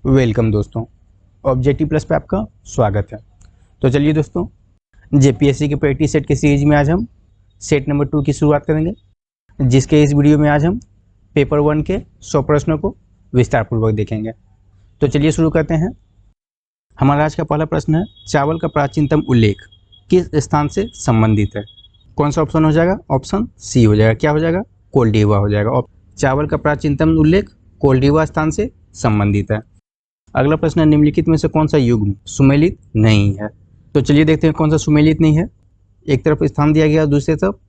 Welcome दोस्तों, objective plus पे आपका स्वागत है। तो चलिए दोस्तों, जेपीएससी के प्रैक्टिस सेट के सीरीज में आज हम सेट नंबर 2 की शुरुआत करेंगे, जिसके इस वीडियो में आज हम पेपर 1 के 100 प्रश्नों को विस्तारपूर्वक देखेंगे। तो चलिए शुरू करते हैं। हमारा आज का पहला प्रश्न है, चावल का प्राचीनतम उल्लेख किस स्थान से संबंधित है? कौन सा ऑप्शन हो जाएगा? ऑप्शन सी हो जाएगा। क्या हो जाएगा? कोल्डिवा हो जाएगा। चावल का प्राचीनतम उल्लेख कोल्डिवा स्थान से संबंधित है। अगला प्रश्न है, निम्नलिखित में से कौन सा युग्म सुमेलित नहीं है? तो चलिए देखते हैं कौन सा सुमेलित नहीं है। एक तरफ स्थान दिया गया है, दूसरी तरफ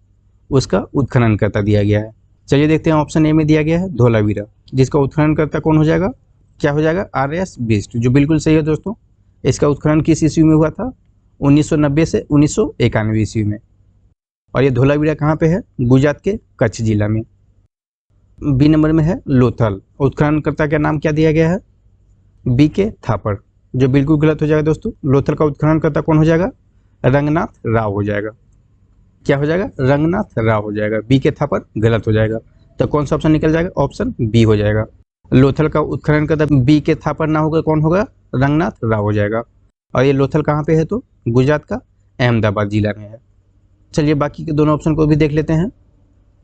उसका उत्खननकर्ता दिया गया है। चलिए देखते हैं, ऑप्शन ए में दिया गया है धोलावीरा, जिसका उत्खननकर्ता कौन हो जाएगा? क्या हो जाएगा? आर.एस. बिष्ट, जो बिल्कुल सही है दोस्तों। इसका उत्खनन किस ईस्वी में हुआ था? 1990 से 1991 ईस्वी में। और ये धोलावीरा कहाँ पे है? गुजरात के कच्छ जिला में। बी नंबर में है लोथल, उत्खननकर्ता का नाम क्या दिया गया है? बी के थापर, जो बिल्कुल गलत हो जाएगा दोस्तों। लोथल का उत्खननकर्ता कौन हो जाएगा? रंगनाथ राव हो जाएगा। क्या हो जाएगा? रंगनाथ राव हो जाएगा। बी के थापर गलत हो जाएगा। तो कौन सा ऑप्शन निकल जाएगा? ऑप्शन बी हो जाएगा। लोथल का उत्खननकर्ता बी के थापर ना होगा, कौन होगा? रंगनाथ राव हो जाएगा। और ये लोथल कहाँ पे है? तो गुजरात का अहमदाबाद जिला में है। चलिए बाकी के दोनों ऑप्शन को भी देख लेते हैं।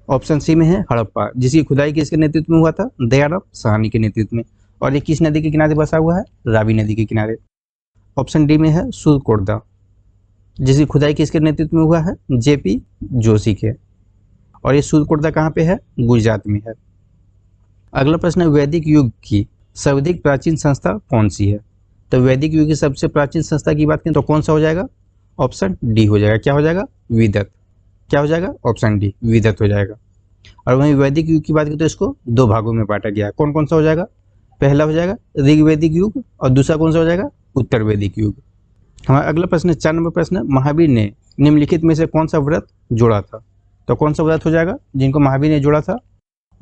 ऑप्शन सी में है हड़प्पा, जिसकी खुदाई किसके नेतृत्व में हुआ था? दयाराम साहनी के नेतृत्व में। और ये किस नदी के किनारे बसा हुआ है? रावी नदी के किनारे। ऑप्शन डी में है सूरकोटदा, जिसकी खुदाई किसके नेतृत्व में हुआ है? जेपी जोशी के। और ये सूरकोटदा कहाँ पे है? गुजरात में है। अगला प्रश्न है, वैदिक युग की सर्वाधिक प्राचीन संस्था कौन सी है? तो वैदिक युग की सबसे प्राचीन संस्था की बात करें तो कौन सा हो जाएगा? ऑप्शन डी हो जाएगा। क्या हो जाएगा? विदत। क्या हो जाएगा? ऑप्शन डी, विदत हो जाएगा। और वहीं वैदिक युग की बात करें तो इसको दो भागों में बांटा गया है। कौन कौन सा हो जाएगा? पहला हो जाएगा ऋग्वैदिक युग, और दूसरा कौन सा हो जाएगा? उत्तर वैदिक युग। हमारा अगला प्रश्न है, 4 नंबर प्रश्न है, महावीर ने निम्नलिखित में से कौन सा व्रत जोड़ा था? तो कौन सा व्रत हो जाएगा जिनको महावीर ने जोड़ा था?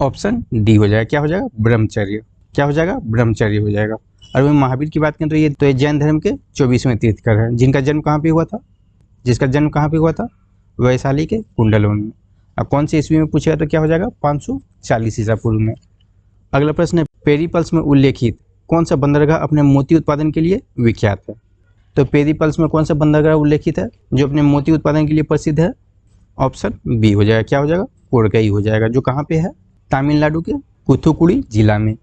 ऑप्शन डी हो जाएगा। क्या हो जाएगा? ब्रह्मचर्य। क्या हो जाएगा? ब्रह्मचर्य हो जाएगा। और वहीं महावीर की बात करें तो ये जैन धर्म के 24वें तीर्थकर हैं, जिनका जन्म कहाँ पे हुआ था? जिसका जन्म कहाँ पे हुआ था? वैशाली के कुंडलवन में। अब कौन सी ईस्वी में पूछेगा तो क्या हो जाएगा? 540 ईसा पूर्व में। अगला प्रश्न है, पेरिपल्स में उल्लेखित कौन सा बंदरगाह अपने मोती उत्पादन के लिए विख्यात है? तो पेरिपल्स में कौन सा बंदरगाह उल्लेखित है जो अपने मोती उत्पादन के लिए प्रसिद्ध है? ऑप्शन बी हो जाएगा। क्या हो जाएगा? कोरकई हो जाएगा, जो कहाँ पे है? तमिलनाडु के कुथुकुड़ी जिला में।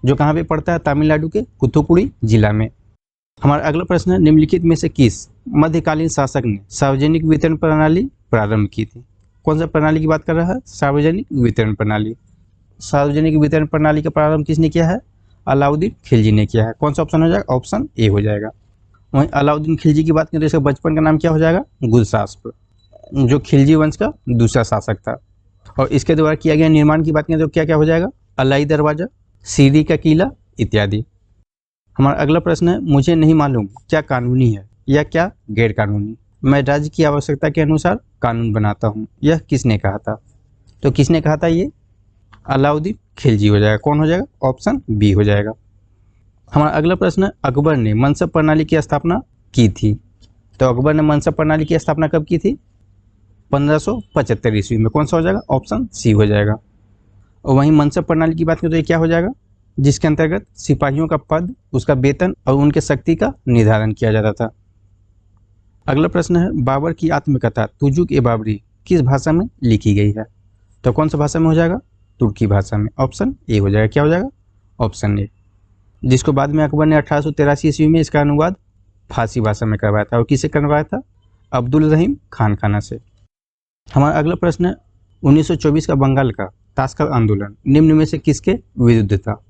जो कहाँ पे पड़ता है? तमिलनाडु के कुथुकुड़ी जिला में। हमारा अगला प्रश्न है, निम्नलिखित में से किस मध्यकालीन शासक ने सार्वजनिक वितरण प्रणाली प्रारंभ की थी? कौन सा प्रणाली की बात कर रहा है? सार्वजनिक वितरण प्रणाली। सार्वजनिक वितरण प्रणाली का प्रारंभ किसने किया है? अलाउद्दीन खिलजी ने किया है। कौन सा ऑप्शन हो जाएगा? ऑप्शन ए हो जाएगा। वहीं अलाउद्दीन खिलजी की बात करें तो इसका बचपन का नाम क्या हो जाएगा? गुलशास्प, जो खिलजी वंश का दूसरा शासक था। और इसके द्वारा किया गया निर्माण की बात करें तो क्या क्या हो जाएगा? अलाई दरवाजा, सीरी का किला इत्यादि। हमारा अगला प्रश्न है, मुझे नहीं मालूम क्या कानूनी है या क्या गैर कानूनी, मैं राज्य की आवश्यकता के अनुसार कानून बनाता हूँ, यह किसने कहा था? तो किसने कहा था? ये अलाउद्दीन खिलजी हो जाएगा। कौन हो जाएगा? ऑप्शन बी हो जाएगा। हमारा अगला प्रश्न है, अकबर ने मनसब प्रणाली की स्थापना की थी? तो अकबर ने मनसब प्रणाली की स्थापना कब की थी? 1575 ईस्वी में। कौन सा हो जाएगा? ऑप्शन सी हो जाएगा। और वहीं मनसब प्रणाली की बात करें तो ये क्या हो जाएगा? जिसके अंतर्गत सिपाहियों का पद, उसका वेतन और उनके शक्ति का निर्धारण किया जाता था। अगला प्रश्न है, बाबर की आत्मकथा तुजुक ए बाबरी किस भाषा में लिखी गई है? तो कौन सा भाषा में हो जाएगा? तुर्की भाषा में। ऑप्शन ए हो जाएगा। क्या हो जाएगा? ऑप्शन ए, जिसको बाद में अकबर ने 1883 ईस्वी में इसका अनुवाद फारसी भाषा में करवाया था। और किसे करवाया था? अब्दुल रहीम खान खाना से। हमारा अगला प्रश्न है, 1924 का बंगाल का ताशकंद आंदोलन निम्न में से किसके विरुद्ध था?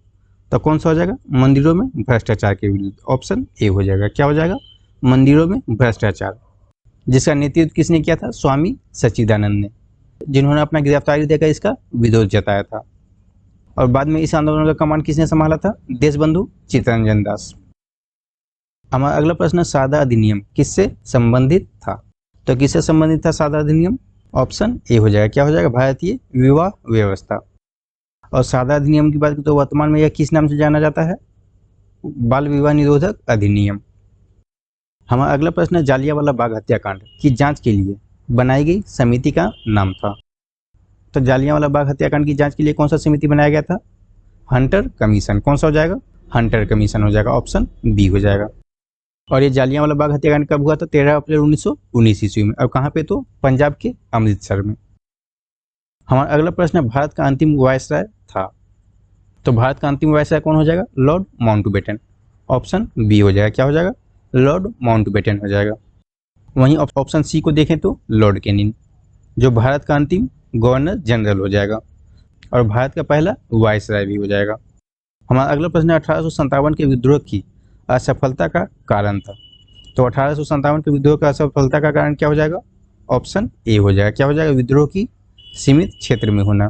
तो कौन सा हो जाएगा? मंदिरों में भ्रष्टाचार के विरुद्ध। ऑप्शन ए हो जाएगा। क्या हो जाएगा? मंदिरों में भ्रष्टाचार, जिसका नेतृत्व किसने किया था? स्वामी सच्चिदानंद ने, जिन्होंने अपना गिरफ्तारी देकर इसका विरोध जताया था। और बाद में इस आंदोलन का कमान किसने संभाला था? देशबंधु चित्तरंजन दास। हमारा अगला प्रश्न, सादा अधिनियम किससे संबंधित था? तो किससे संबंधित था सादा अधिनियम? ऑप्शन ए हो जाएगा। क्या हो जाएगा? भारतीय विवाह व्यवस्था। और सादा अधिनियम की बात करें तो वर्तमान में यह किस नाम से जाना जाता है? बाल विवाह निरोधक अधिनियम। हमारा अगला प्रश्न है, जालियांवाला बाग हत्याकांड की जांच के लिए बनाई गई समिति का नाम था? तो जालियांवाला बाग हत्याकांड की जांच के लिए कौन सा समिति बनाया गया था? Hunter commission. कौन सा हो जाएगा? हंटर कमीशन हो जाएगा, ऑप्शन बी हो जाएगा। और ये जालियांवाला बाग हत्याकांड कब हुआ था? 13 अप्रैल 1919 ईस्वी में। और कहाँ पे? तो पंजाब के अमृतसर में। हमारा अगला प्रश्न है, भारत का अंतिम वायसराय था। तो भारत का अंतिम वायसराय कौन हो जाएगा? लॉर्ड माउंटबेटन, ऑप्शन बी हो जाएगा। क्या हो जाएगा? लॉर्ड माउंटबेटन हो जाएगा। वहीं ऑप्शन सी को देखें तो लॉर्ड कैनिंग, जो भारत का अंतिम गवर्नर जनरल हो जाएगा और भारत का पहला वायसराय भी हो जाएगा। हमारा अगला प्रश्न है, 1857 के विद्रोह की असफलता का कारण था। तो 1857 के विद्रोह का असफलता का कारण क्या हो जाएगा? ऑप्शन ए हो जाएगा। क्या हो जाएगा? विद्रोह की सीमित क्षेत्र में होना।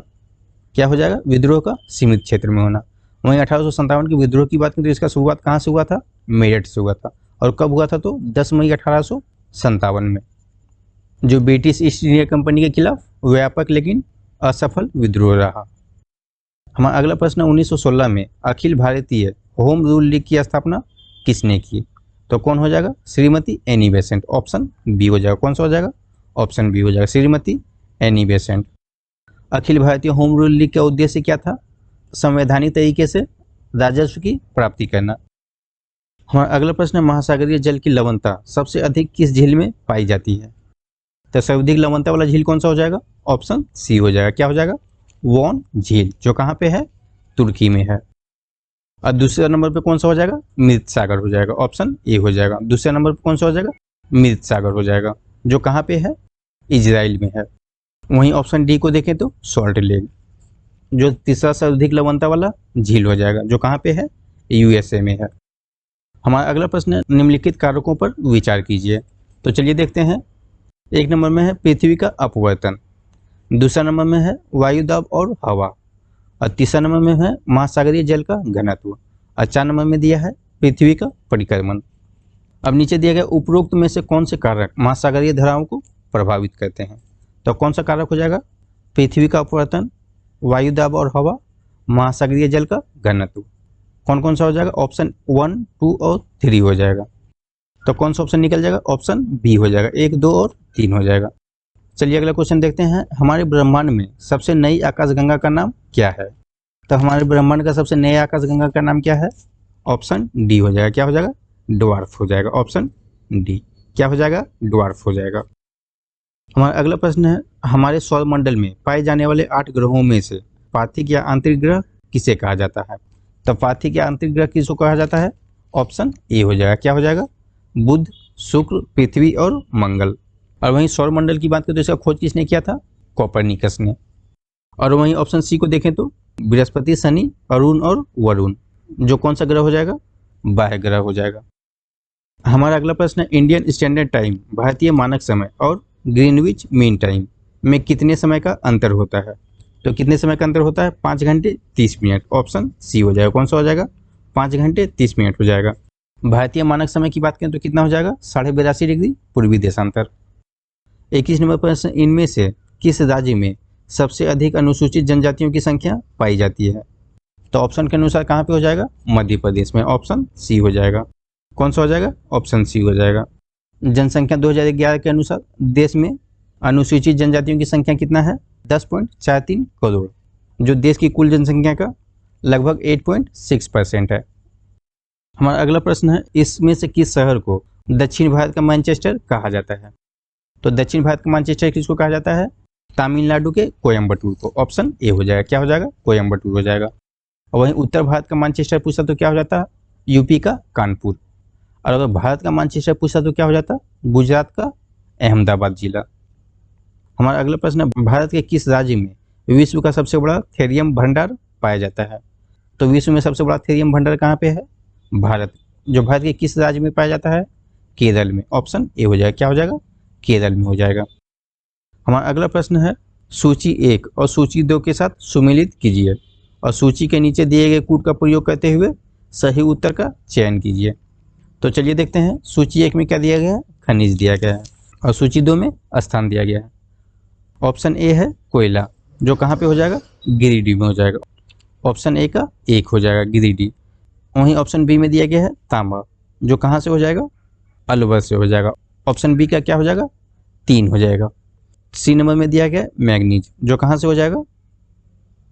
क्या हो जाएगा? विद्रोह का सीमित क्षेत्र में होना। वहीं 1857 के विद्रोह की बात करें तो इसका शुरुआत कहाँ से हुआ था? मेरठ से हुआ था। और कब हुआ था? तो 10 मई 1857 में, जो ब्रिटिश ईस्ट इंडिया कंपनी के खिलाफ व्यापक लेकिन असफल विद्रोह रहा। हमारा अगला प्रश्न, 1916 में Akhil Bharatiya home rule league की स्थापना किसने की? तो कौन हो जाएगा? Shrimati Annie Besant, option B हो जाएगा। कौन सा हो जाएगा? ऑप्शन बी हो जाएगा, Shrimati Annie Besant. Akhil Bharatiya home rule league का उद्देश्य क्या था? संवैधानिक तरीके से राजस्व की प्राप्ति करना। हमारा अगला प्रश्न है, महासागरीय जल की लवणता सबसे अधिक किस झील में पाई जाती है? तो सर्वाधिक लवणता वाला झील कौन सा हो जाएगा? ऑप्शन सी हो जाएगा। क्या हो जाएगा? वॉन झील, जो कहाँ पे है? तुर्की में है। और दूसरे नंबर पे कौन सा हो जाएगा? मृत सागर हो जाएगा, ऑप्शन ए हो जाएगा। दूसरे नंबर पे कौन सा हो जाएगा? मृत सागर हो जाएगा, जो कहाँ पे है? इजराइल में है। वहीं ऑप्शन डी को देखें तो सॉल्ट लेक, जो तीसरा सर्वाधिक लवणता वाला झील हो जाएगा, जो कहाँ पे है? यूएसए में है। हमारा अगला प्रश्न है, निम्नलिखित कारकों पर विचार कीजिए। तो चलिए देखते हैं। एक नंबर में है पृथ्वी का अपवर्तन, दूसरा नंबर में है वायु दाब और हवा, और तीसरा नंबर में है महासागरीय जल का घनत्व, और 4 नंबर में दिया है पृथ्वी का परिक्रमण। अब नीचे दिया गया उपरोक्त में से कौन से कारक महासागरीय धाराओं को प्रभावित करते हैं? तो कौन सा कारक हो जाएगा? पृथ्वी का अपवर्तन, वायु दाब और हवा, महासागरीय जल का घनत्व। कौन कौन सा हो जाएगा? ऑप्शन 1, 2 और 3 हो जाएगा। तो कौन सा ऑप्शन निकल जाएगा? ऑप्शन बी हो जाएगा, 1, 2 और 3 हो जाएगा। चलिए अगला क्वेश्चन देखते हैं। हमारे ब्रह्मांड में सबसे नई आकाशगंगा का नाम क्या है? तो हमारे ब्रह्मांड का सबसे नई आकाशगंगा का नाम क्या है? ऑप्शन डी हो जाएगा। क्या हो जाएगा? ड्वार्फ हो जाएगा, ऑप्शन डी। क्या हो जाएगा? ड्वार्फ हो जाएगा। हमारा अगला प्रश्न है, हमारे सौर मंडल में पाए जाने वाले 8 ग्रहों में से पार्थिव या आंतरिक ग्रह किसे कहा जाता है? तो पार्थिव या आंतरिक ग्रह किसको कहा जाता है? ऑप्शन ए हो जाएगा। क्या हो जाएगा? बुध, शुक्र, पृथ्वी और मंगल। और वहीं सौर मंडल की बात करें तो इसका खोज किसने किया था? कोपरनिकस ने। और वहीं ऑप्शन सी को देखें तो बृहस्पति, शनि, अरुण और वरुण, जो कौन सा ग्रह हो जाएगा? बाह्य ग्रह हो जाएगा। हमारा अगला प्रश्न है, इंडियन स्टैंडर्ड टाइम, भारतीय मानक समय और ग्रीनविच मीन टाइम में कितने समय का अंतर होता है? तो कितने समय का अंतर होता है? 5 घंटे 30 मिनट, ऑप्शन सी हो जाएगा। कौन सा हो जाएगा? 5 घंटे 30 मिनट हो जाएगा। भारतीय मानक समय की बात करें तो कितना हो जाएगा? 82.5 डिग्री पूर्वी देशांतर। 21 नंबर प्रश्न, इनमें से किस राज्य में सबसे अधिक अनुसूचित जनजातियों की संख्या पाई जाती है? तो ऑप्शन के अनुसार कहाँ पे हो जाएगा? मध्य प्रदेश में, ऑप्शन सी हो जाएगा। कौन सा हो जाएगा? ऑप्शन सी हो जाएगा। जनसंख्या 2011 के अनुसार देश में अनुसूचित जनजातियों की संख्या कितना है? 10.43 करोड़, जो देश की कुल जनसंख्या का लगभग 8.6% है। हमारा अगला प्रश्न है, इसमें से किस शहर को दक्षिण भारत का मैनचेस्टर कहा जाता है? तो दक्षिण भारत का मैनचेस्टर किसको कहा जाता है? तमिलनाडु के कोयम्बटूर को, ऑप्शन ए हो जाएगा। क्या हो जाएगा? कोयम्बटूर हो जाएगा। और वहीं उत्तर भारत का मैनचेस्टर पूछा तो क्या हो जाता है? यूपी का कानपुर। और अगर भारत का मैनचेस्टर पूछा तो क्या हो जाता? गुजरात का अहमदाबाद जिला। हमारा अगला प्रश्न है, भारत के किस राज्य में विश्व का सबसे बड़ा थेरियम भंडार पाया जाता है? तो विश्व में सबसे बड़ा थेरियम भंडार कहाँ पे है? भारत, जो भारत के किस राज्य में पाया जाता है? केरल में, ऑप्शन ए हो जाएगा। क्या हो जाएगा? केरल में हो जाएगा। हमारा अगला प्रश्न है, सूची 1 और सूची 2 के साथ सुमेलित कीजिए और सूची के नीचे दिए गए कूट का प्रयोग करते हुए सही उत्तर का चयन कीजिए। तो चलिए देखते हैं। सूची 1 में क्या दिया गया है? खनिज दिया गया है। और सूची 2 में स्थान दिया गया है। ऑप्शन ए है कोयला, जो कहाँ पे हो जाएगा? गिरिडीह में हो जाएगा। ऑप्शन ए का 1 हो जाएगा, गिरिडीह। वहीं ऑप्शन बी में दिया गया है तांबा, जो कहाँ से हो जाएगा? अलवर से हो जाएगा। ऑप्शन बी का क्या हो जाएगा? 3 हो जाएगा। सी नंबर में दिया गया मैग्नीज, जो कहाँ से हो जाएगा?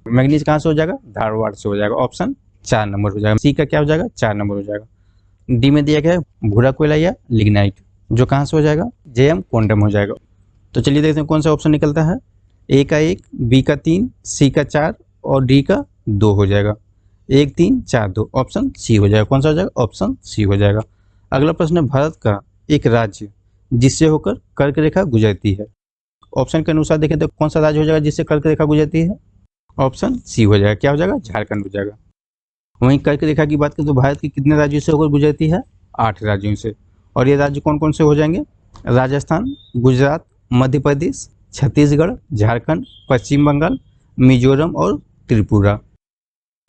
मैग्नीज कहाँ से हो जाएगा? धारवाड़ से हो जाएगा, ऑप्शन 4 नंबर हो जाएगा। सी का क्या हो जाएगा, 4 नंबर हो जाएगा। डी में दिया गया है भूरा कोयला या लिग्नाइट, जो कहाँ से हो जाएगा, जेएम क्वांटम हो जाएगा। तो चलिए देखते हैं कौन सा ऑप्शन निकलता है। ए का 1, बी का 3, सी का 4 और डी का 2 हो जाएगा। 1 3 4 2, ऑप्शन सी हो जाएगा। कौन सा हो जाएगा, ऑप्शन सी हो जाएगा। अगला प्रश्न है, भारत का एक राज्य जिससे होकर कर्क रेखा गुजरती है। ऑप्शन के अनुसार देखें तो कौन सा राज्य हो जाएगा जिससे कर्क रेखा गुजरती है, ऑप्शन सी हो जाएगा। क्या हो जाएगा, झारखंड हो जाएगा। वहीं कर्क रेखा की बात करें तो भारत के कितने राज्यों से होकर गुजरती है, 8 राज्यों से। और ये राज्य कौन कौन से हो जाएंगे, राजस्थान, गुजरात, मध्य प्रदेश, छत्तीसगढ़, झारखंड, पश्चिम बंगाल, मिजोरम और त्रिपुरा।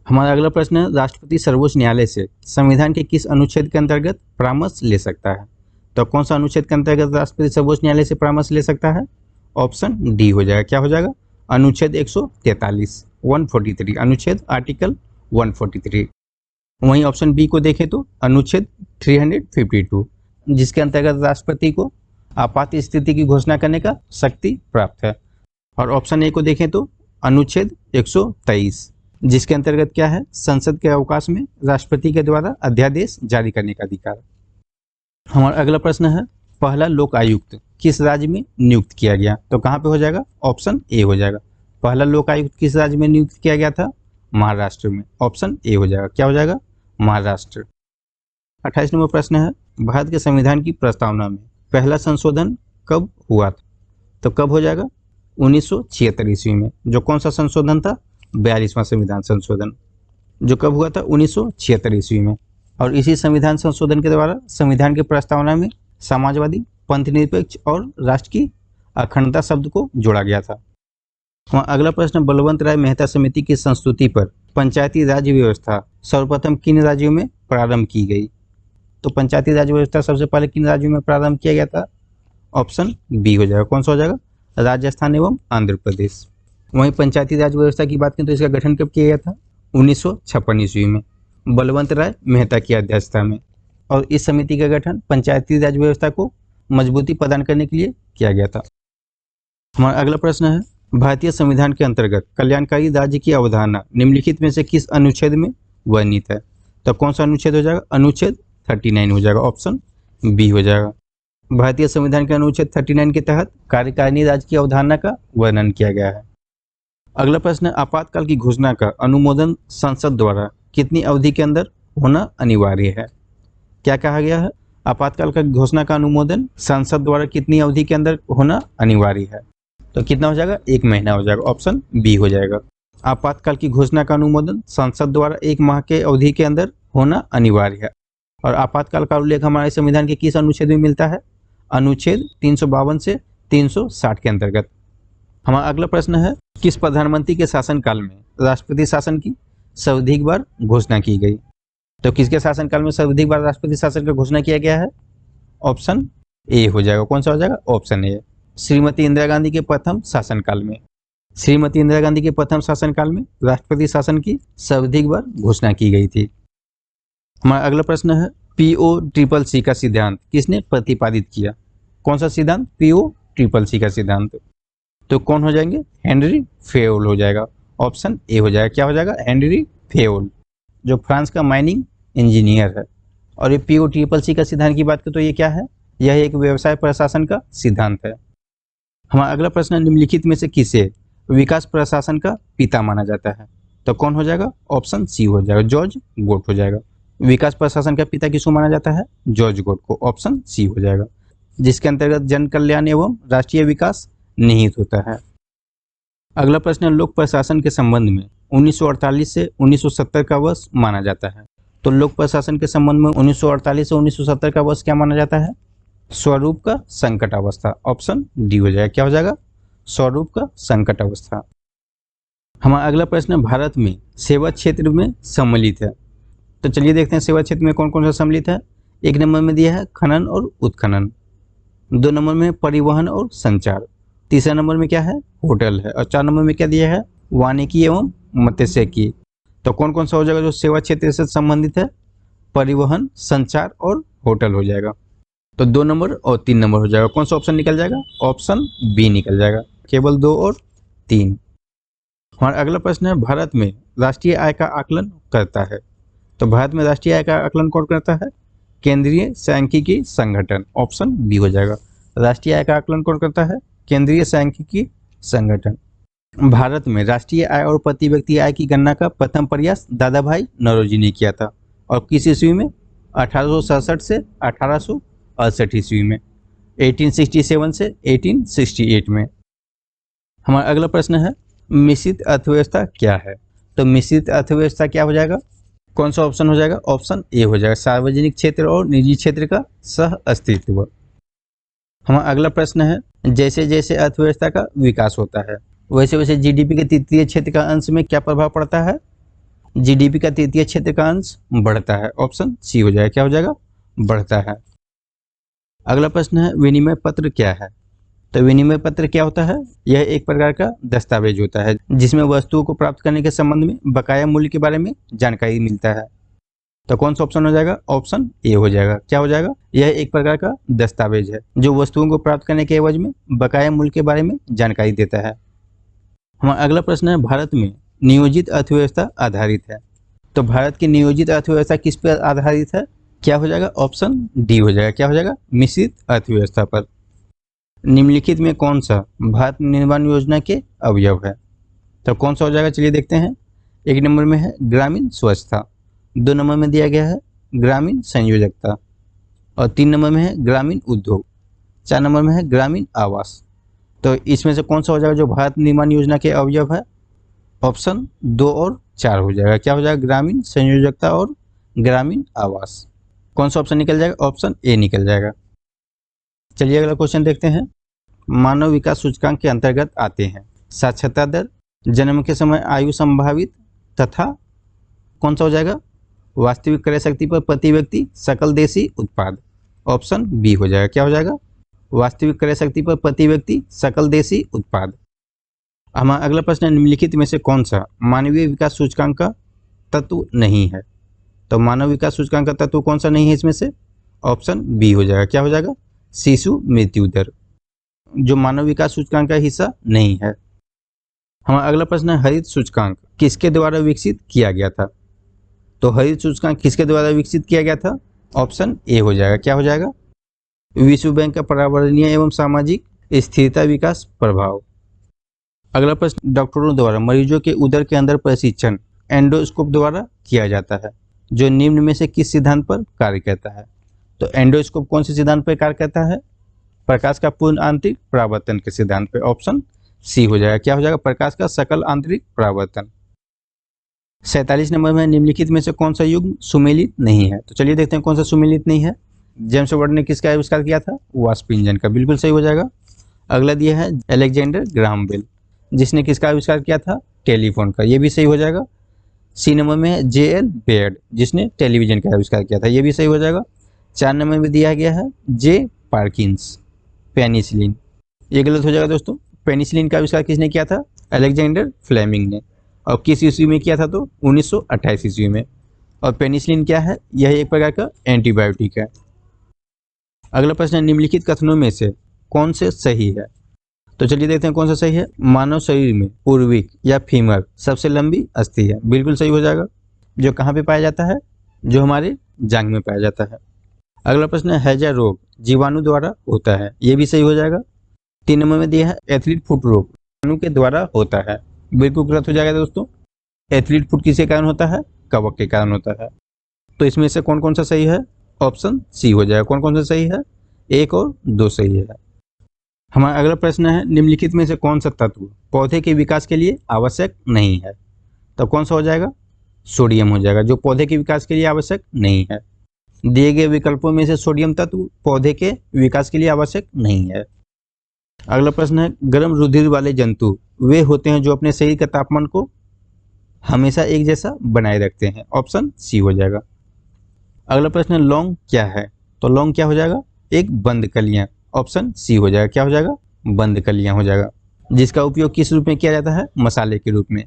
हमारा अगला प्रश्न है, राष्ट्रपति सर्वोच्च न्यायालय से संविधान के किस अनुच्छेद के अंतर्गत परामर्श ले सकता है। तो कौन सा अनुच्छेद के अंतर्गत राष्ट्रपति सर्वोच्च न्यायालय से परामर्श ले सकता है, ऑप्शन डी हो जाएगा। क्या हो जाएगा, अनुच्छेद 143, 143, अनुच्छेद आर्टिकल 143। वहीं ऑप्शन बी को देखें तो अनुच्छेद 352, जिसके अंतर्गत राष्ट्रपति को आपात स्थिति की घोषणा करने का शक्ति प्राप्त है। और ऑप्शन ए को देखें तो अनुच्छेद 123, जिसके अंतर्गत क्या है, संसद के अवकाश में राष्ट्रपति के द्वारा अध्यादेश जारी करने का अधिकार। हमारा अगला प्रश्न है, पहला लोक आयुक्त किस राज्य में नियुक्त किया गया। तो कहाँ पे हो जाएगा, ऑप्शन ए हो जाएगा। पहला लोक आयुक्त किस राज्य में नियुक्त किया गया था, महाराष्ट्र में, ऑप्शन ए हो जाएगा। क्या हो जाएगा, महाराष्ट्र। 28 नंबर प्रश्न है, भारत के संविधान की प्रस्तावना में पहला संशोधन कब हुआ था। तो कब हो जाएगा, 1976 ईस्वी में। जो कौन सा संशोधन था, 42वां संविधान संशोधन, जो कब हुआ था, 1976 ईस्वी में। और इसी संविधान संशोधन के द्वारा संविधान की प्रस्तावना में समाजवादी, पंथनिरपेक्ष और राष्ट्र की अखंडता शब्द को जोड़ा गया था। अगला प्रश्न, बलवंत राय मेहता समिति की संस्तुति पर पंचायती राज व्यवस्था सर्वप्रथम किन राज्यों में प्रारंभ की गई। तो पंचायती राज व्यवस्था सबसे पहले किन राज्यों में प्रारंभ किया गया था, ऑप्शन बी हो जाएगा। कौन सा हो जाएगा, राजस्थान एवं आंध्र प्रदेश। वहीं पंचायती राज व्यवस्था की बात करें तो इसका गठन कब किया गया था, 1956 ईस्वी में, बलवंत राय मेहता की अध्यक्षता में। और इस समिति का गठन पंचायती राज व्यवस्था को मजबूती प्रदान करने के लिए किया गया था। हमारा अगला प्रश्न है, भारतीय संविधान के अंतर्गत कल्याणकारी राज्य की अवधारणा निम्नलिखित में से किस अनुच्छेद में वर्णित है। तो कौन सा अनुच्छेद हो जाएगा, अनुच्छेद 39 हो जाएगा, ऑप्शन बी हो जाएगा। भारतीय संविधान के अनुच्छेद 39 के तहत कार्यकारिणी राज्य की अवधारणा का वर्णन किया गया है। अगला प्रश्न है, आपातकाल की घोषणा का अनुमोदन संसद द्वारा कितनी अवधि के अंदर होना अनिवार्य है। क्या कहा गया है, आपातकाल का घोषणा का अनुमोदन संसद द्वारा कितनी अवधि के अंदर होना अनिवार्य है। तो कितना हो जाएगा, 1 महीना हो जाएगा, ऑप्शन बी हो जाएगा। आपातकाल की घोषणा का अनुमोदन संसद द्वारा 1 माह के अवधि के अंदर होना अनिवार्य है। और आपातकाल का उल्लेख हमारे संविधान के किस अनुच्छेद में मिलता है, अनुच्छेद 352 से 360 के अंतर्गत। हमारा अगला प्रश्न है, किस प्रधानमंत्री के शासनकाल में राष्ट्रपति शासन की सर्वाधिक बार घोषणा की गई। तो किसके शासनकाल में सर्वाधिक बार राष्ट्रपति शासन का घोषणा किया गया है, ऑप्शन ए हो जाएगा। कौन सा हो जाएगा, ऑप्शन ए। श्रीमती इंदिरा गांधी के प्रथम शासनकाल में, श्रीमती इंदिरा गांधी के प्रथम शासनकाल में राष्ट्रपति शासन की सर्वाधिक बार घोषणा की गई थी। हमारा अगला प्रश्न है, PO-CCC का सिद्धांत किसने प्रतिपादित किया। कौन सा सिद्धांत, PO-CCC का सिद्धांत। तो कौन हो जाएंगे, हेनरी फेयोल हो जाएगा, ऑप्शन ए हो जाएगा। क्या हो जाएगा, हेनरी फेयोल, जो फ्रांस का माइनिंग इंजीनियर है। और ये PO-CCC का सिद्धांत की बात करें तो ये क्या है, यह एक व्यवसाय प्रशासन का सिद्धांत है। हमारा अगला प्रश्न, निम्नलिखित में से किसे विकास प्रशासन का पिता माना जाता है। तो कौन हो जाएगा, ऑप्शन सी हो जाएगा, जॉर्ज गोट हो जाएगा। विकास प्रशासन का पिता किसको माना जाता है, जॉर्ज गोट को, ऑप्शन सी हो जाएगा, जिसके अंतर्गत जन कल्याण एवं राष्ट्रीय विकास निहित होता है। अगला प्रश्न, लोक प्रशासन के संबंध में 1948 से 1970 का वर्ष माना जाता है। तो लोक प्रशासन के संबंध में 1948 से 1970 का वर्ष क्या माना जाता है, स्वरूप का संकट अवस्था, ऑप्शन डी हो जाएगा। क्या हो जाएगा, स्वरूप का संकट अवस्था। हमारा अगला प्रश्न, भारत में सेवा क्षेत्र में सम्मिलित है। तो चलिए देखते हैं सेवा क्षेत्र में कौन कौन सा सम्मिलित है। 1 नंबर में दिया है खनन और उत्खनन, 2 नंबर में परिवहन और संचार, 3 नंबर में क्या है, होटल है, और 4 नंबर में क्या दिया है, वानिकी एवं मत्स्यिकी। तो कौन कौन सा हो जाएगा जो सेवा क्षेत्र से संबंधित है, परिवहन, संचार और होटल हो जाएगा। तो 2 नंबर और 3 नंबर हो जाएगा। कौन सा ऑप्शन निकल जाएगा, ऑप्शन बी निकल जाएगा, केवल 2 और 3। हमारा अगला प्रश्न है, भारत में राष्ट्रीय आय का आकलन करता है तो भारत में राष्ट्रीय आय का आकलन कौन करता है? केंद्रीय सांख्यिकी संगठन, ऑप्शन बी हो जाएगा। राष्ट्रीय आय का आकलन कौन करता है? केंद्रीय सांख्यिकी संगठन। भारत में राष्ट्रीय आय और प्रति व्यक्ति आय की गणना का प्रथम प्रयास दादा भाई नौरोजी ने किया था, और किस ईस्वी में? 1867 से 1868 ईस्वी में, 1867 से 1868 में। हमारा अगला प्रश्न है मिश्रित अर्थव्यवस्था क्या है? तो मिश्रित अर्थव्यवस्था क्या हो जाएगा? कौन सा ऑप्शन हो जाएगा? ऑप्शन ए हो जाएगा, सार्वजनिक क्षेत्र और निजी क्षेत्र का सह अस्तित्व। हमारा अगला प्रश्न है जैसे जैसे अर्थव्यवस्था का विकास होता है वैसे वैसे जीडीपी के तृतीय क्षेत्र का अंश में क्या प्रभाव पड़ता है? जीडीपी का तृतीय क्षेत्र का अंश बढ़ता है, ऑप्शन सी हो जाएगा। क्या हो जाएगा? बढ़ता है। अगला प्रश्न है विनिमय पत्र क्या है? तो विनिमय पत्र क्या होता है? यह एक प्रकार का दस्तावेज होता है जिसमें वस्तुओं को प्राप्त करने के संबंध में बकाया मूल्य के बारे में जानकारी मिलता है। तो कौन सा ऑप्शन हो जाएगा? ऑप्शन ए हो जाएगा। क्या हो जाएगा? यह एक प्रकार का दस्तावेज है जो वस्तुओं को प्राप्त करने के एवज में बकाया मूल्य के बारे में जानकारी देता है। हमारा अगला प्रश्न है भारत में नियोजित अर्थव्यवस्था आधारित है। तो भारत की नियोजित अर्थव्यवस्था किस पर आधारित है? क्या हो जाएगा? ऑप्शन डी हो जाएगा। क्या हो जाएगा? मिश्रित अर्थव्यवस्था पर। निम्नलिखित में कौन सा भारत निर्माण योजना के अवयव है? तो कौन सा हो जाएगा? चलिए देखते हैं। एक नंबर में है ग्रामीण स्वच्छता, 2 नंबर में दिया गया है ग्रामीण संयोजकता, और 3 नंबर में है ग्रामीण उद्योग, 4 नंबर में है ग्रामीण आवास। तो इसमें से कौन सा हो जाएगा जो भारत निर्माण योजना के अवयव है? ऑप्शन 2 और 4 हो जाएगा। क्या हो जाएगा? ग्रामीण संयोजकता और ग्रामीण आवास। कौन सा ऑप्शन निकल जाएगा? ऑप्शन ए निकल जाएगा। चलिए अगला क्वेश्चन देखते हैं। मानव विकास सूचकांक के अंतर्गत आते हैं साक्षरता दर, जन्म के समय आयु संभावित, तथा कौन सा हो जाएगा? वास्तविक क्रय शक्ति पर प्रति व्यक्ति सकल देशी उत्पाद, ऑप्शन बी हो जाएगा। क्या हो जाएगा? वास्तविक क्रय शक्ति पर प्रति व्यक्ति सकल देशी उत्पाद। हमारा अगला प्रश्न है निम्नलिखित में से कौन सा मानवीय विकास सूचकांक का तत्व नहीं है? तो मानव विकास सूचकांक का तत्व कौन सा नहीं है इसमें से? ऑप्शन बी हो जाएगा। क्या हो जाएगा? शिशु मृत्यु दर, जो मानव विकास सूचकांक का हिस्सा नहीं है। हमारा अगला प्रश्न है हरित सूचकांक किसके द्वारा विकसित किया गया था? तो हरित सूचकांक किसके द्वारा विकसित किया गया था? ऑप्शन ए हो जाएगा। क्या हो जाएगा? विश्व बैंक का पर्यावरणीय एवं सामाजिक स्थिरता विकास प्रभाव। अगला प्रश्न डॉक्टरों द्वारा मरीजों के उदर के अंदर प्रशिक्षण एंडोस्कोप द्वारा किया जाता है, जो निम्न में से किस सिद्धांत पर कार्य करता है? तो एंडोस्कोप कौन से सिद्धांत पर कार्य करता है? प्रकाश का पूर्ण आंतरिक परावर्तन के सिद्धांत पे, ऑप्शन सी हो जाएगा। क्या हो जाएगा? प्रकाश का सकल आंतरिक परावर्तन। 47 नंबर में निम्नलिखित में से कौन सा युग्म सुमेलित नहीं है? तो चलिए देखते हैं कौन सा सुमेलित नहीं है। जेम्स वाट ने किसका आविष्कार किया था? वाष्प इंजन का, बिल्कुल सही हो जाएगा। अगला दिया है अलेक्जेंडर ग्राहम बेल, जिसने किसका आविष्कार किया था? टेलीफोन का, ये भी सही हो जाएगा। सी नंबर में है जे.एल. बेयर्ड, जिसने टेलीविजन का आविष्कार किया था, ये भी सही हो जाएगा। 4 नंबर में दिया गया है जे. पार्किंस, पेनिसिलिन, ये गलत हो जाएगा दोस्तों। पेनिसिलिन का आविष्कार किसने किया था? अलेक्जेंडर फ्लेमिंग ने, और किस ईस्वी में किया था? तो 1928 ईस्वी में। और पेनिसिलिन क्या है? यह एक प्रकार का एंटीबायोटिक है। अगला प्रश्न है निम्नलिखित कथनों में से कौन से सही है? तो चलिए देखते हैं कौन सा सही है। मानव शरीर में पूर्विक या फीमर सबसे लंबी अस्थि है, बिल्कुल सही हो जाएगा। जो कहाँ पे पाया जाता है? जो हमारे जांघ में पाया जाता है। अगला प्रश्न है हैजा रोग जीवाणु द्वारा होता है, ये भी सही हो जाएगा। 3 नंबर में दिया है एथलीट फुट रोग जीवाणु के द्वारा होता है, बिल्कुल गलत हो जाएगा दोस्तों। एथलीट फुट किसके कारण होता है? कवक के कारण होता है। तो इसमें से कौन कौन सा सही है? ऑप्शन सी हो जाएगा। कौन कौन सा सही है? 1 और 2 सही है। हमारा अगला प्रश्न है निम्नलिखित में से कौन सा तत्व पौधे के विकास के लिए आवश्यक नहीं है? तो कौन सा हो जाएगा? सोडियम हो जाएगा, जो पौधे के विकास के लिए आवश्यक नहीं है। दिए गए विकल्पों में से सोडियम तत्व पौधे के विकास के लिए आवश्यक नहीं है। अगला प्रश्न है गर्म रुधिर वाले जंतु वे होते हैं जो अपने शरीर का तापमान को हमेशा एक जैसा बनाए रखते हैं, ऑप्शन सी हो जाएगा। अगला प्रश्न है लौंग क्या है? तो लौंग क्या हो जाएगा? एक बंद कलियां, ऑप्शन सी हो जाएगा। क्या हो जाएगा? बंद कलियां हो जाएगा, जिसका उपयोग किस रूप में किया जाता है? मसाले के रूप में।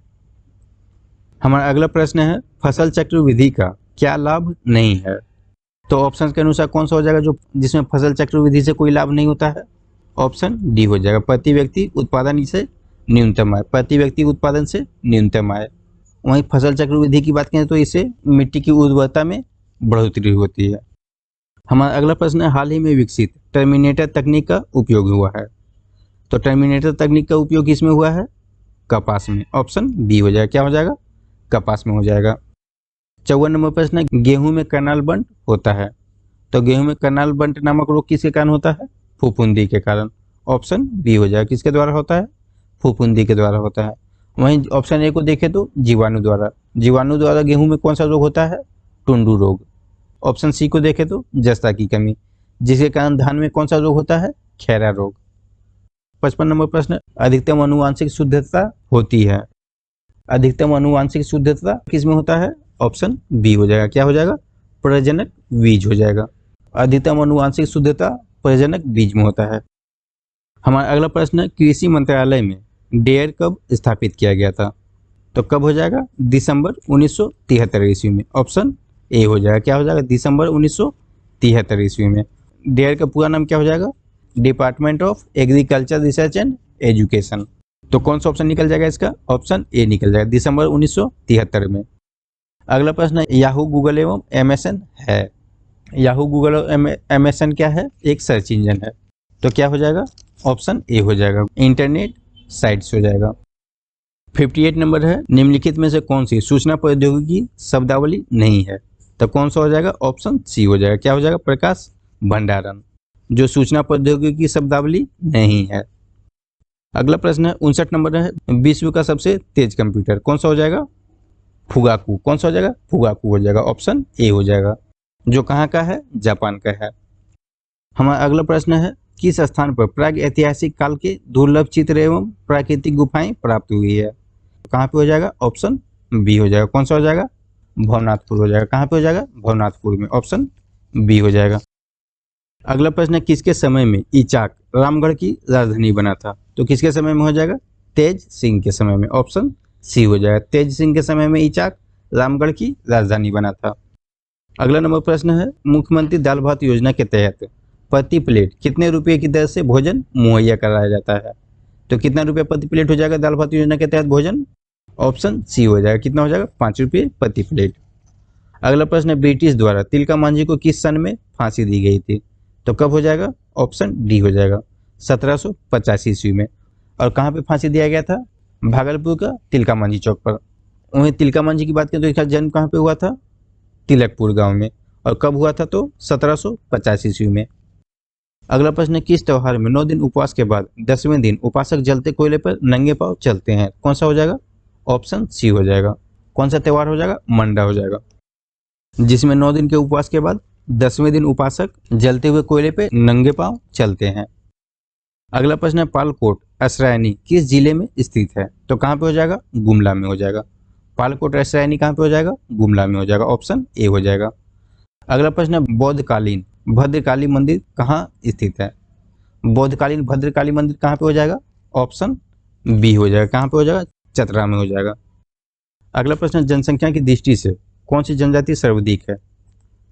हमारा अगला प्रश्न है फसल चक्र विधि का क्या लाभ नहीं है? तो ऑप्शन के अनुसार कौन सा हो जाएगा जो जिसमें फसल चक्र विधि से कोई लाभ नहीं होता है? ऑप्शन डी हो जाएगा। प्रति व्यक्ति उत्पादन से न्यूनतम आय, प्रति व्यक्ति उत्पादन से न्यूनतम आय। वहीं फसल चक्र विधि की बात करें तो इससे मिट्टी की उर्वरता में बढ़ोतरी होती है। हमारा अगला प्रश्न है, हाल ही में विकसित टर्मिनेटर तकनीक का उपयोग हुआ है। तो टर्मिनेटर तकनीक का उपयोग किसमें हुआ है? कपास में। ऑप्शन बी हो जाएगा। क्या हो जाएगा? कपास में हो जाएगा। 54 नंबर प्रश्न है, गेहूं में कर्नाल बंट होता है। तो गेहूं में कर्नाल बंट नामक रोग किसके कारण होता है? फफूंदी के कारण। ऑप्शन बी हो जाएगा। किसके द्वारा होता है? फफूंदी के द्वारा होता है। वहीं ऑप्शन ए को देखें तो जीवाणु द्वारा। जीवाणु द्वारा गेहूं में कौन सा रोग होता है? टुंडू रोग। ऑप्शन सी को देखें तो जस्ता की कमी, जिसके कारण धान में कौन सा रोग होता है? खैरा रोग। 55 नंबर प्रश्न, अधिकतम आनुवांशिक शुद्धता होती है। अधिकतम आनुवांशिक शुद्धता किसमें होता है? ऑप्शन बी हो जाएगा। क्या हो जाएगा? प्रजनक बीज हो जाएगा। अधिकतम आनुवांशिक शुद्धता प्रजनक बीज में होता है। हमारा अगला प्रश्न है, कृषि मंत्रालय में डेयर कब स्थापित किया गया था? तो कब हो जाएगा? दिसंबर 1973 ईस्वी में। ऑप्शन ए हो जाएगा। क्या हो जाएगा? दिसंबर 1973 ईस्वी में। डेयर का पूरा नाम क्या हो जाएगा? Department of agriculture research and education. तो कौन सा ऑप्शन निकल जाएगा इसका? ऑप्शन ए निकल जाएगा, दिसंबर 1973 में। अगला प्रश्न है, याहू गूगल एवं एमएसएन है। याहू गूगल और एमएसएन क्या है? एक सर्च इंजन है। तो क्या हो जाएगा? ऑप्शन ए हो जाएगा, इंटरनेट साइट्स हो जाएगा। 58 नंबर है, निम्नलिखित में से कौन सी सूचना प्रौद्योगिकी शब्दावली नहीं है? तो कौन सा हो जाएगा? ऑप्शन सी हो जाएगा। क्या हो जाएगा? प्रकाश भंडारण, जो सूचना प्रौद्योगिकी शब्दावली नहीं है। अगला प्रश्न है, 59 नंबर है, विश्व का सबसे तेज कंप्यूटर कौन सा हो जाएगा? फुगाकू। कौन सा हो जाएगा? फुगाकू हो जाएगा। ऑप्शन ए हो जाएगा, जो कहाँ का है? जापान का है। हमारा अगला प्रश्न है, किस स्थान पर प्राग ऐतिहासिक काल के दुर्लभ चित्र एवं प्राकृतिक गुफाएं प्राप्त हुई है? कहाँ पे हो जाएगा? ऑप्शन बी हो जाएगा। कौन सा हो जाएगा? भवनाथपुर हो जाएगा। कहाँ पे हो जाएगा? भवनाथपुर में। ऑप्शन बी हो जाएगा। अगला प्रश्न है, किसके समय में इचाक रामगढ़ की राजधानी बना था? तो किसके समय में हो जाएगा? तेज सिंह के समय में। ऑप्शन सी हो जाएगा, तेज सिंह के समय में इचाक रामगढ़ की राजधानी बना था। अगला नंबर प्रश्न है, मुख्यमंत्री दाल भात योजना के तहत प्रति प्लेट कितने रुपए की दर से भोजन मुहैया कराया जाता है? तो कितना रुपया प्रति प्लेट हो जाएगा दाल भात योजना के तहत भोजन? ऑप्शन सी हो जाएगा। कितना हो जाएगा? 5 रुपये प्रति प्लेट। अगला प्रश्न है, ब्रिटिश द्वारा तिलका मांझी को किस सन में फांसी दी गई थी? तो कब हो जाएगा? ऑप्शन डी हो जाएगा, 1785 ईस्वी में। और कहाँ पे फांसी दिया गया था? भागलपुर का तिलका मांझी चौक पर। वहीं तिलका मांझी की बात करें तो इसका जन्म कहाँ पे हुआ था? तिलकपुर गांव में। और कब हुआ था? तो 1785 ईस्वी में। अगला प्रश्न है, किस त्योहार में 9 दिन उपवास के बाद 10वें दिन उपासक जलते कोयले पर नंगे पांव चलते हैं? कौन सा हो जाएगा? ऑप्शन सी हो जाएगा। कौन सा त्योहार हो जाएगा? मंडा हो जाएगा, जिसमें 9 दिन के उपवास के बाद 10वें दिन उपासक जलते हुए कोयले पे नंगे पांव चलते हैं। अगला प्रश्न है, पालकोट असरायनी किस जिले में स्थित है? तो कहाँ पे हो जाएगा? गुमला में हो जाएगा। पालकोट असरायनी कहाँ पे हो जाएगा? गुमला में हो जाएगा। ऑप्शन ए हो जाएगा। अगला प्रश्न है, बौद्धकालीन भद्रकाली मंदिर कहाँ स्थित है? बौद्धकालीन भद्रकाली मंदिर कहाँ पे हो जाएगा? ऑप्शन बी हो जाएगा। कहाँ पे हो जाएगा? चतरा में हो जाएगा। अगला प्रश्न है, जनसंख्या की दृष्टि से कौन सी जनजाति सर्वाधिक है?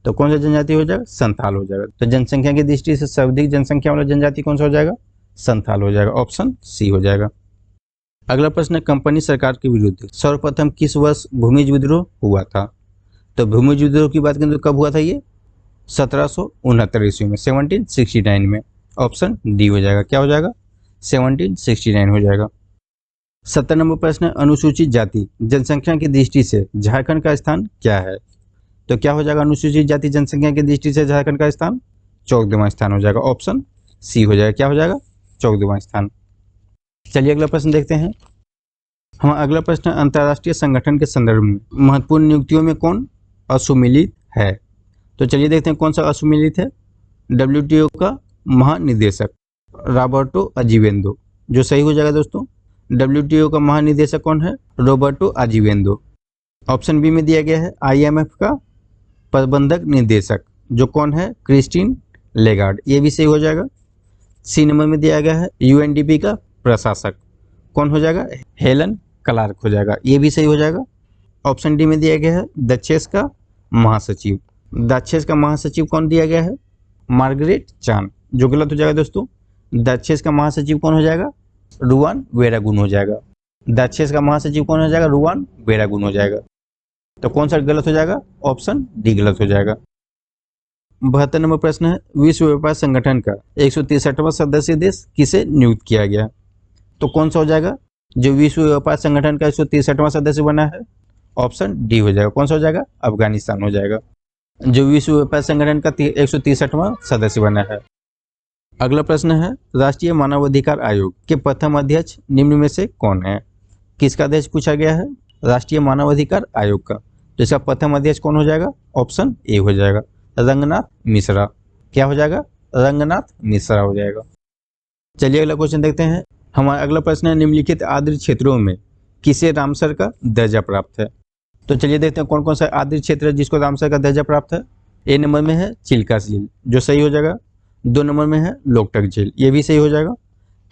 तो कौन सा जनजाति हो जाएगा? संथाल हो जाएगा। तो जनसंख्या की दृष्टि से सर्वाधिक जनसंख्या वाला जनजाति कौन सा हो जाएगा? संथाल हो जाएगा। ऑप्शन सी हो जाएगा। अगला प्रश्न है, कंपनी सरकार के विरुद्ध सर्वप्रथम किस वर्ष भूमिज विद्रोह हुआ था? तो भूमिज विद्रोह की बात करें तो कब हुआ था ये? 1769 ईस्वी में, 1769 में। ऑप्शन डी हो जाएगा। क्या हो जाएगा? 1769 हो जाएगा। 70 नंबर प्रश्न है, अनुसूचित जाति जनसंख्या की दृष्टि से झारखंड का स्थान क्या है? तो क्या हो जाएगा? अनुसूचित जाति जनसंख्या की दृष्टि से झारखंड का स्थान 14वां स्थान हो जाएगा। ऑप्शन सी हो जाएगा। क्या हो जाएगा? 14वां स्थान। चलिए अगला प्रश्न देखते हैं। हम अगला प्रश्न, अंतर्राष्ट्रीय संगठन के संदर्भ में महत्वपूर्ण नियुक्तियों में कौन असुमिलित है? तो चलिए देखते हैं कौन सा असुमिलित है। WTO का महानिदेशक रॉबर्टो अजीवेंदो, जो सही हो जाएगा दोस्तों। WTO का महानिदेशक कौन है? रॉबर्टो अजीवेंदो। ऑप्शन बी में दिया गया है IMF का प्रबंधक निदेशक, जो कौन है? क्रिस्टीन लेगार्ड, ये भी सही हो जाएगा। सी नंबर में दिया गया है UNDP का प्रशासक, कौन हो जाएगा? हेलन क्लार्क हो जाएगा, ये भी सही हो जाएगा। ऑप्शन डी में दिया गया है दक्षेस का महासचिव। दक्षेस का महासचिव कौन दिया गया है? मार्गरेट चान, जो गलत हो जाएगा दोस्तों। दक्षेस का महासचिव कौन हो जाएगा? रुआन वेरागुन हो जाएगा। दाक्षेस का महासचिव कौन हो जाएगा? रुआन बेरागुन हो जाएगा। तो कौन सा गलत हो जाएगा? ऑप्शन डी गलत हो जाएगा। 72 नंबर प्रश्न है, विश्व व्यापार संगठन का 163वां सदस्य देश किसे नियुक्त किया गया? तो कौन सा हो जाएगा जो विश्व व्यापार संगठन का 163वां सदस्य बना है? ऑप्शन डी हो जाएगा। कौन सा हो जाएगा? अफगानिस्तान हो जाएगा, जो विश्व व्यापार संगठन का 163वां सदस्य बना है। अगला प्रश्न है, राष्ट्रीय मानवाधिकार आयोग के प्रथम अध्यक्ष निम्न में से कौन है? किसका अध्यक्ष पूछा गया है? राष्ट्रीय मानवाधिकार आयोग का। तो इसका प्रथम अध्यक्ष कौन हो जाएगा? ऑप्शन ए हो जाएगा, रंगनाथ मिश्रा। क्या हो जाएगा? रंगनाथ मिश्रा हो जाएगा। चलिए अगला क्वेश्चन देखते हैं। हमारा अगला प्रश्न है, निम्नलिखित आर्द्र क्षेत्रों में किसे रामसर का दर्जा प्राप्त है? तो चलिए देखते हैं कौन कौन सा आर्द्र क्षेत्र है जिसको रामसर का दर्जा प्राप्त है। ए नंबर में है चिल्का झील, जो सही हो जाएगा। 2 नंबर में है लोकटक झील, ये भी सही हो जाएगा।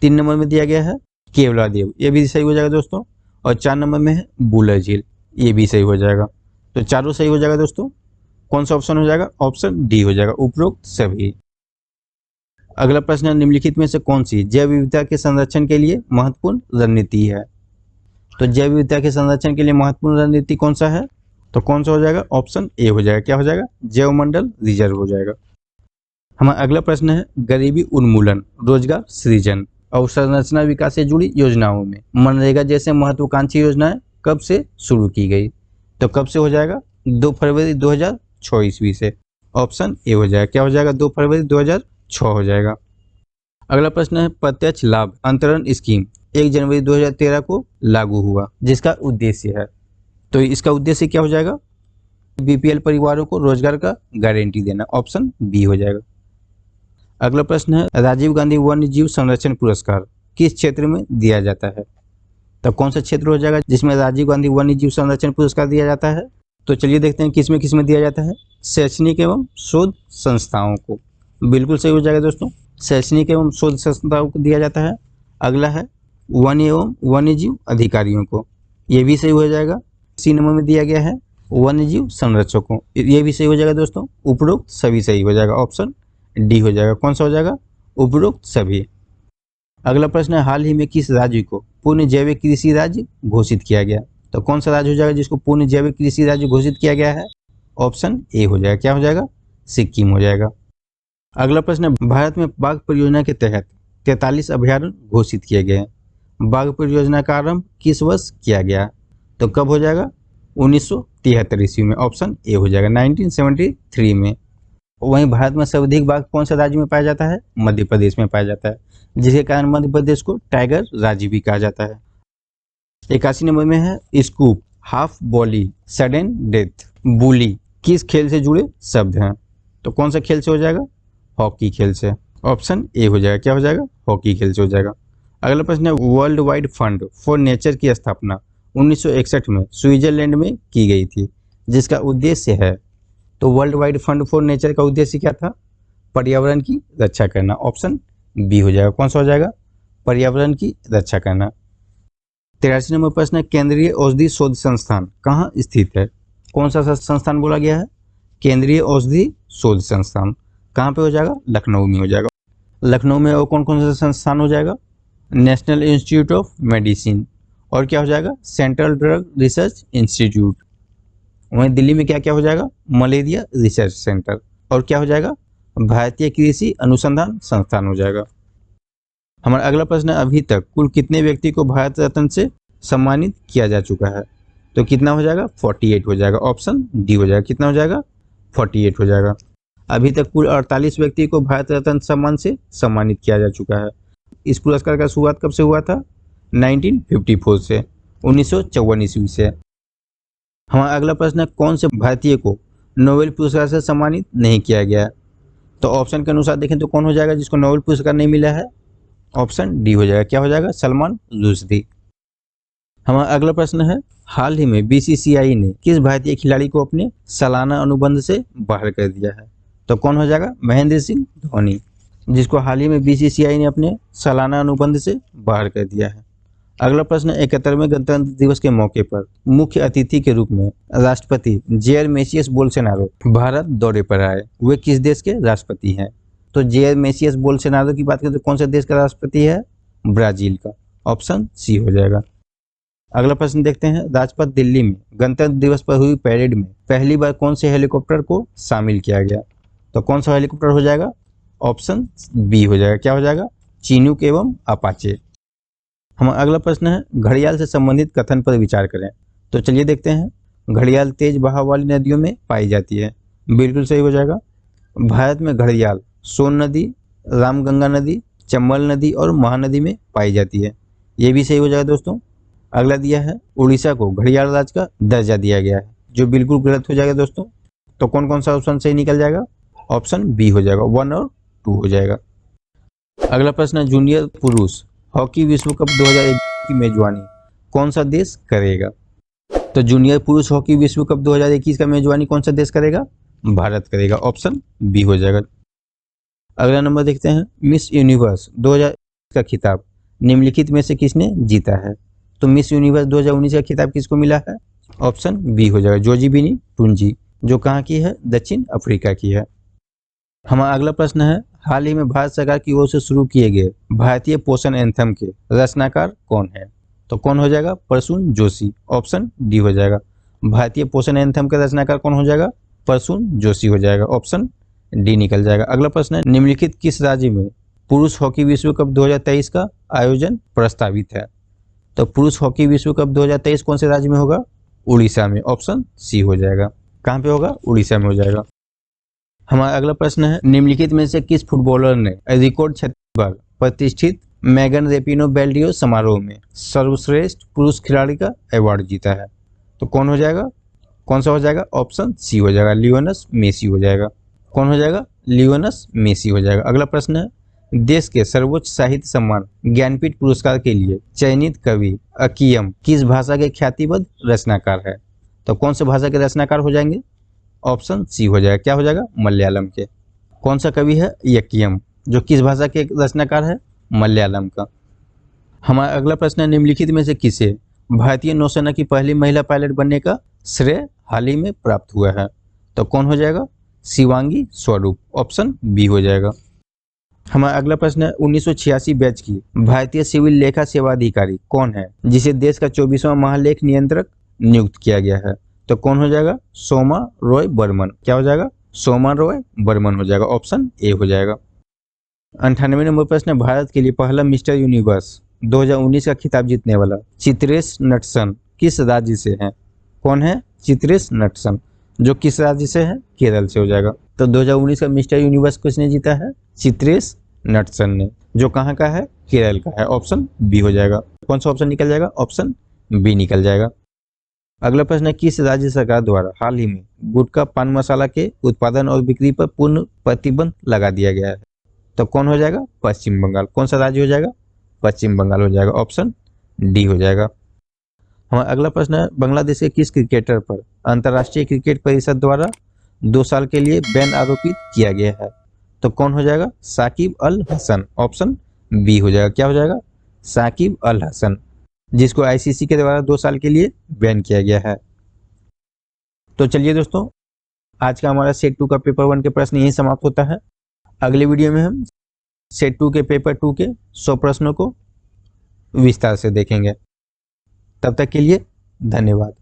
3 नंबर में दिया गया है केवलादेव, ये भी सही हो जाएगा दोस्तों। और 4 नंबर में है बुलर झील, ये भी सही हो जाएगा। तो चारों सही हो जाएगा दोस्तों। कौन सा ऑप्शन हो जाएगा? ऑप्शन डी हो जाएगा, उपरोक्त सभी। अगला प्रश्न है, निम्नलिखित में से कौन सी जैव विविधता के संरक्षण के लिए महत्वपूर्ण रणनीति है? तो जैव विविधता के संरक्षण के लिए महत्वपूर्ण रणनीति कौन सा है? तो कौन सा हो जाएगा? ऑप्शन ए हो जाएगा। क्या हो जाएगा? जैव मंडल रिजर्व हो जाएगा। हमारा अगला प्रश्न है, गरीबी उन्मूलन, रोजगार सृजन और संरचना विकास से जुड़ी योजनाओं में मनरेगा जैसे महत्वाकांक्षी योजनाएं कब से शुरू की गई? तो कब से हो जाएगा? 2 फरवरी 2006 ईस्वी से। ऑप्शन ए हो जाएगा। क्या हो जाएगा? 2 फरवरी 2006 हो जाएगा। अगला प्रश्न है, प्रत्यक्ष लाभ अंतरण स्कीम 1 जनवरी 2013 को लागू हुआ, जिसका उद्देश्य है। तो इसका उद्देश्य क्या हो जाएगा? बीपीएल परिवारों को रोजगार का गारंटी देना। ऑप्शन बी हो जाएगा। अगला प्रश्न है, राजीव गांधी वन्य जीव संरक्षण पुरस्कार किस क्षेत्र में दिया जाता है? तो कौन सा क्षेत्र हो जाएगा जिसमें राजीव गांधी वन्य जीव संरक्षण पुरस्कार दिया जाता है? तो चलिए देखते हैं किसमें दिया जाता है। शैक्षणिक एवं शोध संस्थाओं को, बिल्कुल सही हो जाएगा दोस्तों, शैक्षणिक एवं शोध संस्थाओं को दिया जाता है। अगला है वन एवं वन्य जीव अधिकारियों को, ये भी सही हो जाएगा। सी नंबर में दिया गया है वन्य जीव संरक्षकों, ये भी सही हो जाएगा दोस्तों। उपरोक्त सभी सही हो जाएगा, ऑप्शन डी हो जाएगा। कौन सा हो जाएगा? उपरोक्त सभी। अगला प्रश्न है, हाल ही में किस राज्य को पूर्ण जैविक कृषि राज्य घोषित किया गया? तो कौन सा राज्य हो जाएगा जिसको पूर्ण जैविक कृषि राज्य घोषित किया गया है? ऑप्शन ए हो जाएगा। क्या हो जाएगा? सिक्किम हो जाएगा। अगला प्रश्न है, भारत में बाघ परियोजना के तहत 43 अभ्यारण्य घोषित किए गए हैं। बाघ परियोजना का आरंभ किस वर्ष किया गया? तो कब हो जाएगा? 1973 ईस्वी में। ऑप्शन ए हो जाएगा, 1973 में। वहीं भारत में सर्वाधिक बाघ कौन सा राज्य में पाया जाता है? मध्य प्रदेश में पाया जाता है, जिसके कारण मध्य प्रदेश को टाइगर राज्य भी कहा जाता है। 81 नंबर में है स्कूप, हाफ बॉली, सडन डेथ, बुली किस खेल से जुड़े शब्द हैं? तो कौन सा खेल से हो जाएगा? हॉकी खेल से। ऑप्शन ए हो जाएगा। क्या हो जाएगा? हॉकी खेल से हो जाएगा। अगला प्रश्न है, world wide fund for nature की स्थापना 1961 में स्विट्जरलैंड में की गई थी, जिसका उद्देश्य है। तो world wide fund for nature का उद्देश्य क्या था? पर्यावरण की रक्षा करना। ऑप्शन बी हो जाएगा। कौन सा हो जाएगा? पर्यावरण की रक्षा करना। 83 नंबर प्रश्न है, केंद्रीय औषधि शोध संस्थान कहाँ स्थित है? कौन सा संस्थान बोला गया है? केंद्रीय औषधि शोध संस्थान कहाँ पे हो जाएगा? लखनऊ में हो जाएगा। लखनऊ में और कौन कौन सा संस्थान हो जाएगा? नेशनल इंस्टीट्यूट ऑफ मेडिसिन, और क्या हो जाएगा? Central drug research institute. वहीं दिल्ली में क्या क्या हो जाएगा? मलेरिया रिसर्च सेंटर, और क्या हो जाएगा? भारतीय कृषि अनुसंधान संस्थान हो जाएगा। हमारा अगला प्रश्न है, अभी तक कुल कितने व्यक्ति को भारत रत्न से सम्मानित किया जा चुका है? तो कितना हो जाएगा? 48 हो जाएगा। ऑप्शन डी हो जाएगा। कितना हो जाएगा? 48 हो जाएगा। अभी तक कुल 48 व्यक्ति को भारत रत्न सम्मान से सम्मानित किया जा चुका है। इस पुरस्कार का शुरुआत कब से हुआ था? 1954 से, 1954 ईस्वी से। हमारा अगला प्रश्न है, कौन से भारतीय को नोबेल पुरस्कार से सम्मानित नहीं किया गया? तो ऑप्शन के अनुसार देखें तो कौन हो जाएगा जिसको नोबेल पुरस्कार नहीं मिला है? ऑप्शन डी हो जाएगा। क्या हो जाएगा? सलमान रुश्दी। हमारा अगला प्रश्न है, हाल ही में बीसीसीआई ने किस भारतीय खिलाड़ी को अपने सालाना अनुबंध से बाहर कर दिया है? तो कौन हो जाएगा? महेंद्र सिंह धोनी, जिसको हाल ही में बीसीसीआई ने अपने सालाना अनुबंध से बाहर कर दिया है। अगला प्रश्न, 71वें गणतंत्र दिवस के मौके पर मुख्य अतिथि के रूप में राष्ट्रपति जेयर मेसियस बोल्सोनारो भारत दौरे पर आए। वे किस देश के राष्ट्रपति हैं? तो जेयर मेसियस बोल्सोनारो की बात करें तो कौन से देश का राष्ट्रपति है? ब्राजील का। ऑप्शन सी हो जाएगा। अगला प्रश्न देखते हैं, राजपथ दिल्ली में गणतंत्र दिवस पर हुई परेड में पहली बार कौन से हेलीकॉप्टर को शामिल किया गया? तो कौन सा हेलीकॉप्टर हो जाएगा? ऑप्शन बी हो जाएगा। क्या हो जाएगा? चिनूक एवं अपाचे। हम अगला प्रश्न है, घड़ियाल से संबंधित कथन पर विचार करें। तो चलिए देखते हैं, घड़ियाल तेज बहाव वाली नदियों में पाई जाती है। बिल्कुल सही हो जाएगा। भारत में घड़ियाल सोन नदी, रामगंगा नदी, चंबल नदी और महानदी में पाई जाती है। ये भी सही हो जाएगा दोस्तों। अगला दिया है, उड़ीसा को घड़ियाल राज्य का दर्जा दिया गया है, जो बिल्कुल गलत हो जाएगा दोस्तों। तो कौन कौन सा ऑप्शन सही निकल जाएगा? ऑप्शन बी हो जाएगा, 1 और 2 हो जाएगा। अगला प्रश्न है, जूनियर पुरुष हॉकी विश्व कप 2021 की मेजबानी कौन सा देश करेगा? तो जूनियर पुरुष हॉकी विश्व कप 2021 का मेजबानी कौन सा देश करेगा? भारत करेगा। ऑप्शन बी हो जाएगा। अगला नंबर देखते हैं, मिस यूनिवर्स 2000 का खिताब निम्नलिखित में से किसने जीता है? तो मिस यूनिवर्स 2019 का खिताब किसको मिला है? ऑप्शन बी हो जाएगा, जोजीबिनी टुंजी, जो कहाँ की है? दक्षिण अफ्रीका की है। हमारा अगला प्रश्न है, हाल ही में भारत सरकार की ओर से शुरू किए गए भारतीय पोषण एंथम के रचनाकार कौन है? तो कौन हो जाएगा? प्रसून जोशी। ऑप्शन डी हो जाएगा। भारतीय पोषण एंथम का रचनाकार कौन हो जाएगा? प्रसून जोशी हो जाएगा। ऑप्शन डी निकल जाएगा। अगला प्रश्न है, निम्नलिखित किस राज्य में पुरुष हॉकी विश्व कप 2023 का आयोजन प्रस्तावित है? तो पुरुष हॉकी विश्व कप 2023 कौन से राज्य में होगा? उड़ीसा में। ऑप्शन सी हो जाएगा। कहाँ पे होगा? उड़ीसा में हो जाएगा। हमारा अगला प्रश्न है, निम्नलिखित में से किस फुटबॉलर ने रिकॉर्ड 36 बार प्रतिष्ठित मैगन रेपिनो बेल्डियो समारोह में सर्वश्रेष्ठ पुरुष खिलाड़ी का अवार्ड जीता है? तो कौन हो जाएगा? कौन सा हो जाएगा? ऑप्शन सी हो जाएगा, लियोनस मेसी हो जाएगा। कौन हो जाएगा? लियोनस मेसी हो जाएगा। अगला प्रश्न है, देश के सर्वोच्च साहित्य सम्मान ज्ञानपीठ पुरस्कार के लिए चयनित कवि अकियम किस भाषा के ख्यातिबद्ध रचनाकार है? तो कौन से भाषा के रचनाकार हो जाएंगे? ऑप्शन सी हो जाएगा। क्या हो जाएगा? मलयालम के। कौन सा कवि है? यकियम, जो किस भाषा के रचनाकार है? मलयालम का। हमारा अगला प्रश्न है, निम्नलिखित में से किसे भारतीय नौसेना की पहली महिला पायलट बनने का श्रेय हाल ही में प्राप्त हुआ है? तो कौन हो जाएगा? शिवांगी स्वरूप। ऑप्शन बी हो जाएगा। हमारा अगला प्रश्न है, 1986 बैच की भारतीय सिविल लेखा सेवा अधिकारी कौन है जिसे देश का 24वां महालेख नियंत्रक नियुक्त किया गया है? तो कौन हो जाएगा? सोमा रॉय बर्मन। क्या हो जाएगा? सोमा रॉय बर्मन हो जाएगा। ऑप्शन ए हो जाएगा। 98 नंबर प्रश्न है, भारत के लिए पहला मिस्टर यूनिवर्स 2019 का खिताब जीतने वाला चित्रेश नटसन किस राज्य से है? कौन है? चित्रेश नटसन, जो किस राज्य से है? केरल से हो जाएगा। तो 2019 का मिस्टर यूनिवर्स किसने जीता है? चित्रेश नटसन ने, जो कहाँ का है? केरल का है। ऑप्शन बी हो जाएगा। कौन सा ऑप्शन निकल जाएगा? ऑप्शन बी निकल जाएगा। अगला प्रश्न है, किस राज्य सरकार द्वारा हाल ही में गुटखा पान मसाला के उत्पादन और बिक्री पर पूर्ण प्रतिबंध लगा दिया गया है? तो कौन हो जाएगा? पश्चिम बंगाल। कौन सा राज्य हो जाएगा? पश्चिम बंगाल हो जाएगा। ऑप्शन डी हो जाएगा। हमारा अगला प्रश्न है, बांग्लादेश के किस क्रिकेटर पर अंतर्राष्ट्रीय क्रिकेट परिषद द्वारा 2 साल के लिए बैन आरोपित किया गया है? तो कौन हो जाएगा? साकिब अल हसन। ऑप्शन बी हो जाएगा। क्या हो जाएगा? साकिब अल हसन, जिसको आईसीसी के द्वारा 2 साल के लिए बैन किया गया है। तो चलिए दोस्तों, आज का हमारा सेट 2 का पेपर 1 के प्रश्न यही समाप्त होता है। अगले वीडियो में हम सेट 2 के पेपर 2 के 100 प्रश्नों को विस्तार से देखेंगे। तब तक के लिए धन्यवाद।